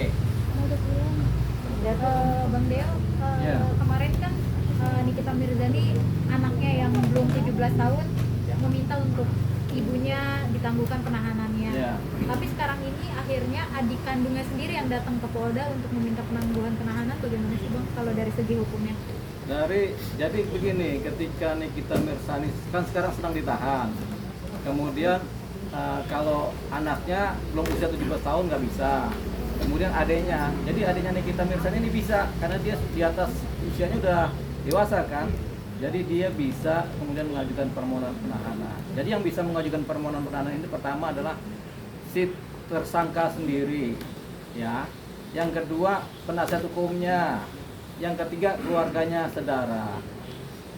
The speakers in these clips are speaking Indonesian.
Oke. Udah pulang. Bang Deo, Ya. kemarin kan Nikita Mirzani anaknya yang belum 17 tahun meminta untuk ibunya ditangguhkan penahanannya. Ya. Tapi sekarang ini akhirnya adik kandungnya sendiri yang datang ke Polda untuk meminta penangguhan penahanan. Bagaimana sih Bang kalau dari segi hukumnya? Jadi begini, ketika Nikita Mirzani kan sekarang sedang ditahan. Kemudian kalau anaknya belum usia 17 tahun nggak bisa. Kemudian adiknya, jadi adiknya Nikita Mirzani ini bisa karena dia di atas usianya udah dewasa kan. Jadi dia bisa kemudian mengajukan permohonan penahanan. Jadi yang bisa mengajukan permohonan penahanan ini pertama adalah si tersangka sendiri, ya. Yang kedua penasihat hukumnya. Yang ketiga keluarganya, saudara.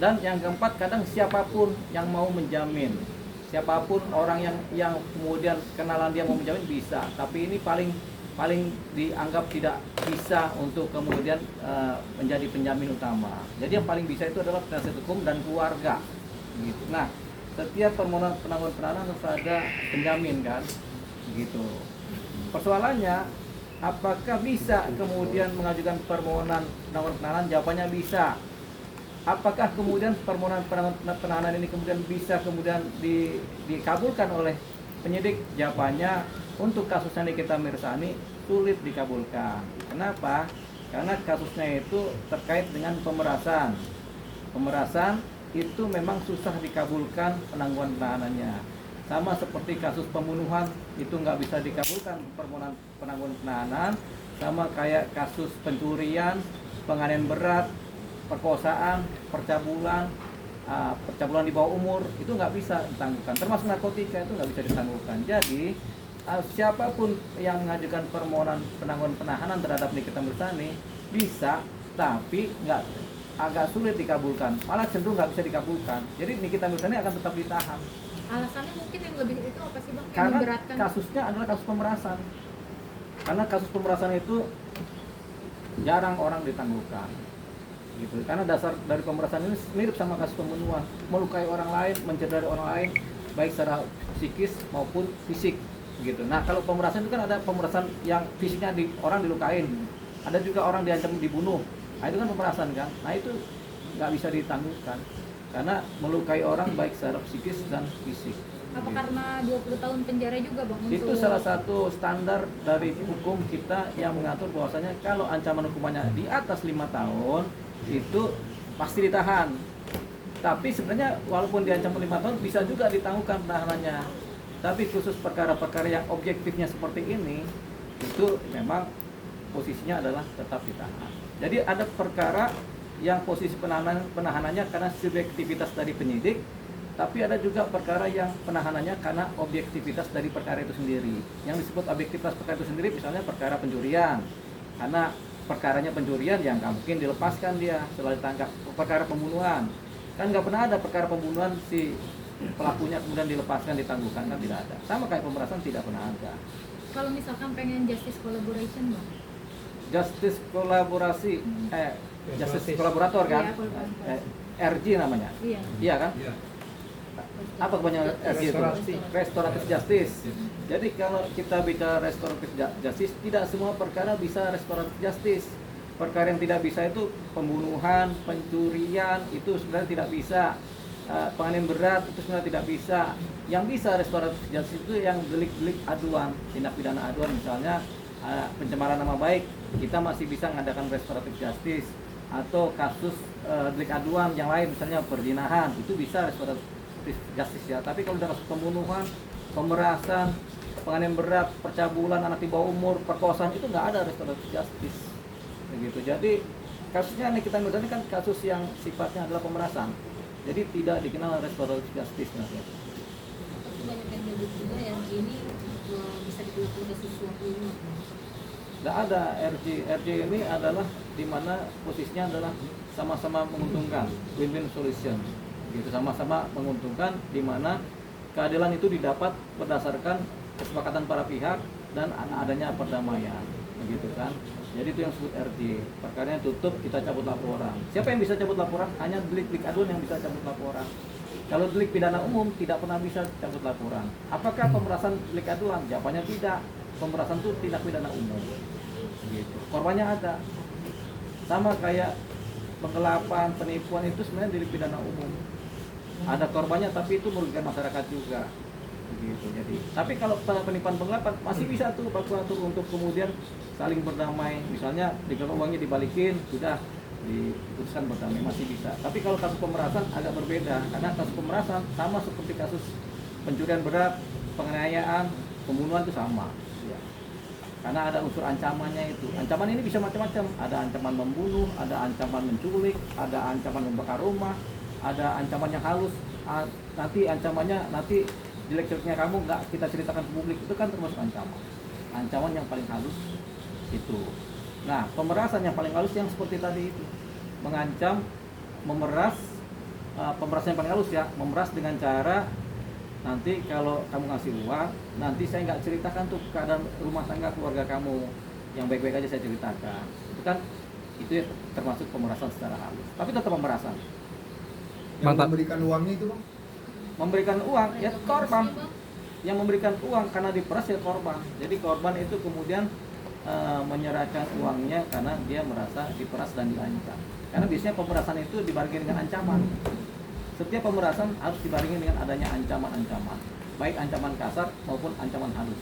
Dan yang keempat kadang siapapun yang mau menjamin. Siapapun orang yang kemudian kenalan dia mau menjamin bisa. Tapi ini paling dianggap tidak bisa untuk kemudian menjadi penjamin utama. Jadi yang paling bisa itu adalah penasihat hukum dan keluarga. Gitu. Nah, setiap permohonan penangguhan penahanan harus ada penjamin kan, gitu. Persoalannya, apakah bisa kemudian mengajukan permohonan penangguhan penahanan? Jawabannya bisa. Apakah kemudian permohonan penangguhan penahanan ini kemudian bisa kemudian dikabulkan oleh penyidik? Jawabannya untuk kasusnya Nikita Mirzani sulit dikabulkan. Kenapa? Karena kasusnya itu terkait dengan pemerasan. Pemerasan itu memang susah dikabulkan penangguhan penahanannya. Sama seperti kasus pembunuhan itu nggak bisa dikabulkan permohonan penangguhan penahanan. Sama kayak kasus pencurian, penganiayaan berat, perkosaan, percabulan di bawah umur itu nggak bisa ditangguhkan. Termasuk narkotika itu nggak bisa ditangguhkan. Jadi siapapun yang mengajukan permohonan penangguhan penahanan terhadap Nikita Mirzani bisa, tapi agak sulit dikabulkan, malah cenderung nggak bisa dikabulkan. Jadi Nikita Mirzani akan tetap ditahan. Alasannya mungkin yang lebih itu apa sih Bang? Karena Memberatkan. kasusnya adalah kasus pemerasan. Karena kasus pemerasan itu jarang orang ditangguhkan, gitu. Karena dasar dari pemerasan ini mirip sama kasus pembunuhan, melukai orang lain, mencederai orang lain, baik secara psikis maupun fisik. Gitu. Nah, kalau pemerasan itu kan ada pemerasan yang fisiknya orang dilukain, ada juga orang diancam dibunuh. Nah, itu kan pemerasan kan. Nah, itu nggak bisa ditangguhkan karena melukai orang baik secara psikis dan fisik. Apa Gitu. karena 20 tahun penjara juga Bang? Itu untuk... salah satu standar dari hukum kita yang mengatur bahwasanya kalau ancaman hukumannya di atas 5 tahun itu pasti ditahan. Tapi sebenarnya walaupun diancam 5 tahun bisa juga ditangguhkan penahanannya. Tapi khusus perkara-perkara yang objektifnya seperti ini, itu memang posisinya adalah tetap ditahan. Jadi ada perkara yang posisi penahanannya karena subjektivitas dari penyidik, tapi ada juga perkara yang penahanannya karena objektivitas dari perkara itu sendiri. Yang disebut objektivitas perkara itu sendiri misalnya perkara pencurian. Karena perkaranya pencurian yang nggak mungkin dilepaskan dia setelah ditangkap. Perkara pembunuhan, kan nggak pernah ada perkara pembunuhan si pelakunya kemudian dilepaskan, ditangguhkan, kan tidak ada. Sama kayak pemerasan tidak pernah ada. Kalau misalkan pengen justice collaboration Bang? Justice kolaborasi, justice kolaborator kan? Iya, RJ namanya. Iya. Iya kan? Iya. Apa kebanyakan RJ itu? Restoratif justice. Jadi kalau kita bicara restoratif justice, tidak semua perkara bisa restoratif justice. Perkara yang tidak bisa itu pembunuhan, pencurian, itu sebenarnya tidak bisa. Penganiayaan berat itu sebenarnya tidak bisa. Yang bisa restoratif justice itu yang delik-delik aduan, tindak pidana aduan, misalnya pencemaran nama baik, kita masih bisa mengadakan restoratif justice. Atau kasus delik aduan yang lain, misalnya perzinahan, itu bisa restoratif justice ya. Tapi kalau dalam kasus pembunuhan, pemerasan, penganiayaan berat, percabulan anak di bawah umur, perkosaan, itu nggak ada restoratif justice. Begitu. Jadi kasusnya Nikita Mirzani kan kasus yang sifatnya adalah pemerasan. Jadi tidak dikenal restoratif justice nanti. Banyak yang nyebut juga yang ini bisa dilakukan sesuatu ini. Tidak ada RJ ini adalah di mana posisinya adalah sama-sama menguntungkan, win-win solution. Gitu, sama-sama menguntungkan di mana keadilan itu didapat berdasarkan kesepakatan para pihak dan adanya perdamaian. Begitu kan? Jadi itu yang disebut RJ. Perkaranya tutup, kita cabut laporan. Siapa yang bisa cabut laporan? Hanya delik-delik aduan yang bisa cabut laporan. Kalau delik pidana umum tidak pernah bisa cabut laporan. Apakah pemerasan delik aduan? Jawabannya tidak. Pemerasan itu tindak pidana umum. gitu. Korbannya ada. Sama kayak penggelapan, penipuan itu sebenarnya delik pidana umum. Ada korbannya tapi itu merugikan masyarakat juga. Begitu. Jadi, tapi kalau penipuan penggelapan masih bisa tuh prokuratur untuk kemudian saling berdamai. Misalnya uangnya dibalikin, sudah diputuskan berdamai, masih bisa. Tapi kalau kasus pemerasan agak berbeda, karena kasus pemerasan sama seperti kasus pencurian berat, penganiayaan, pembunuhan itu sama. Ya. Karena ada unsur ancamannya itu. Ancaman ini bisa macam-macam. Ada ancaman membunuh, ada ancaman menculik, ada ancaman membakar rumah, ada ancaman yang halus. Nanti ancamannya nanti jelek-jeleknya kamu nggak kita ceritakan ke publik, itu kan termasuk ancaman. Ancaman yang paling halus itu. Nah, pemerasan yang paling halus yang seperti tadi itu, mengancam, memeras. Pemerasan yang paling halus ya, memeras dengan cara nanti kalau kamu ngasih uang, nanti saya nggak ceritakan tuh keadaan rumah tangga keluarga kamu, yang baik-baik aja saya ceritakan. Itu kan itu termasuk pemerasan secara halus. Tapi tetap pemerasan. Yang memberikan uangnya itu, Bang? Memberikan uang ya korban. Yang memberikan uang karena diperas ya korban. Jadi korban itu kemudian menyerahkan uangnya karena dia merasa diperas dan diancam. Karena biasanya pemerasan itu dibarengi dengan ancaman. Setiap pemerasan harus dibarengi dengan adanya ancaman-ancaman, baik ancaman kasar maupun ancaman halus.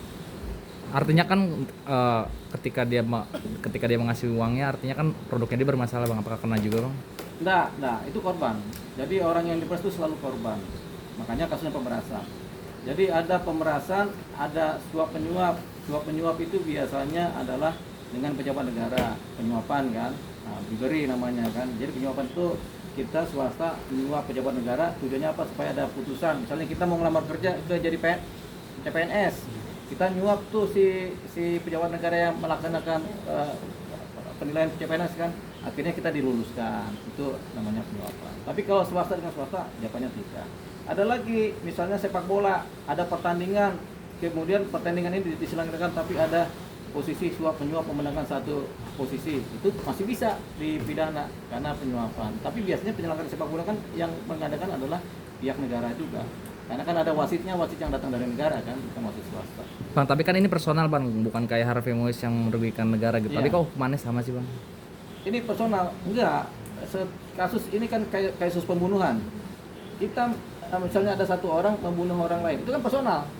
Artinya kan ketika dia mengasih uangnya, artinya kan produknya dia bermasalah, Bang. Apakah kena juga, Bang? Nah, itu korban. Jadi orang yang diperas itu selalu korban. Makanya kasusnya pemerasan. Jadi ada pemerasan, ada suap penyuap. Suap penyuap itu biasanya adalah dengan pejabat negara, penyuapan kan. Nah, diberi namanya kan. Jadi penyuapan itu kita swasta menyuap pejabat negara, tujuannya apa? Supaya ada putusan. Misalnya kita mau ngelamar kerja ke jadi CPNS, kita nyuap tuh si pejabat negara yang melaksanakan penilaian CPNS kan, akhirnya kita diluluskan. Itu namanya penyuapan. Tapi kalau swasta dengan swasta, jawabannya tidak. Ada lagi, misalnya sepak bola, ada pertandingan, kemudian pertandingan ini diselenggarakan tapi ada posisi suap penyuap memenangkan satu posisi, itu masih bisa dipidana karena penyuapan. Tapi biasanya penyelenggara sepak bola kan yang mengadakan adalah pihak negara juga, karena kan ada wasitnya, wasit yang datang dari negara kan, bukan wasit swasta. Bang, tapi kan ini personal, Bang, bukan kayak Harvey Mois yang merugikan negara gitu. Iya. Tapi kok hukumannya sama sih, Bang? Ini personal, enggak. Kasus ini kan kayak kasus pembunuhan. Kita misalnya ada satu orang membunuh orang lain, itu kan personal.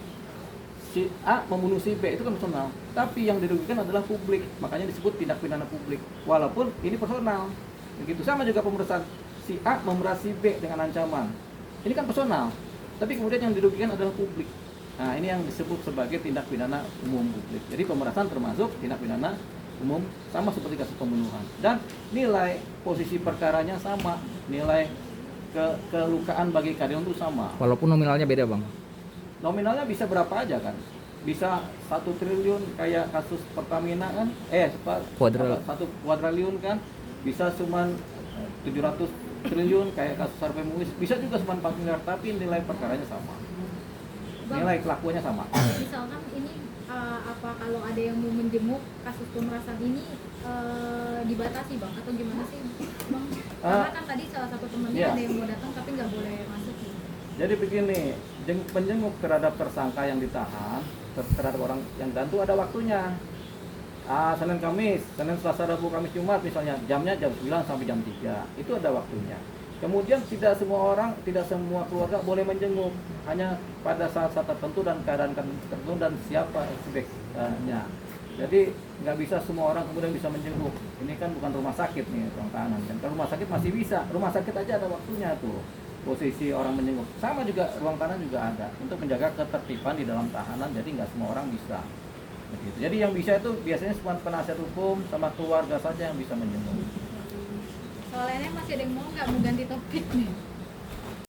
Si A membunuh si B, itu kan personal. Tapi yang dirugikan adalah publik, makanya disebut tindak pidana publik. Walaupun ini personal. Begitu sama juga pemerasan. Si A memeras si B dengan ancaman. Ini kan personal. Tapi kemudian yang dirugikan adalah publik. Nah, ini yang disebut sebagai tindak pidana umum publik. Jadi pemerasan termasuk tindak pidana umum, sama seperti kasus pembunuhan. Dan nilai posisi perkaranya sama, nilai kelukaan bagi keadilan itu sama. Walaupun nominalnya beda, Bang. Nominalnya bisa berapa aja kan? Bisa 1 triliun kayak kasus Pertamina kan? Satu kuadriliun kan? Bisa cuman 700 triliun kayak kasus Harvey Mois. Bisa juga cuma 4 miliar, tapi nilai perkaranya sama. Bang, Nilai kelakuannya sama. misalkan ini apa kalau ada yang mau menjenguk kasus pemerasan ini dibatasi, Bang, atau gimana sih, Bang? Karena kan tadi salah satu temennya iya. ada yang mau datang tapi nggak boleh masuk nih. Jadi begini, penjenguk terhadap tersangka yang ditahan, terhadap orang yang gantung ada waktunya. Senin Kamis, Senin Selasa Rabu Kamis Jumat misalnya, jamnya jam 9 sampai jam 3. Itu ada waktunya. Kemudian tidak semua orang, tidak semua keluarga boleh menjenguk, hanya pada saat-saat tertentu dan keadaan tertentu dan siapa sebaiknya. Jadi nggak bisa semua orang kemudian bisa menjenguk. Ini kan bukan rumah sakit nih, ruang tahanan. Dan kalau rumah sakit masih bisa, rumah sakit aja ada waktunya tuh. Posisi orang menjenguk. Sama juga ruang tahanan juga ada untuk menjaga ketertiban di dalam tahanan. Jadi nggak semua orang bisa. Begitu. Jadi yang bisa itu biasanya cuma penasihat hukum sama keluarga saja yang bisa menjenguk. Soalnya masih ada yang mau nggak mau ganti topik nih.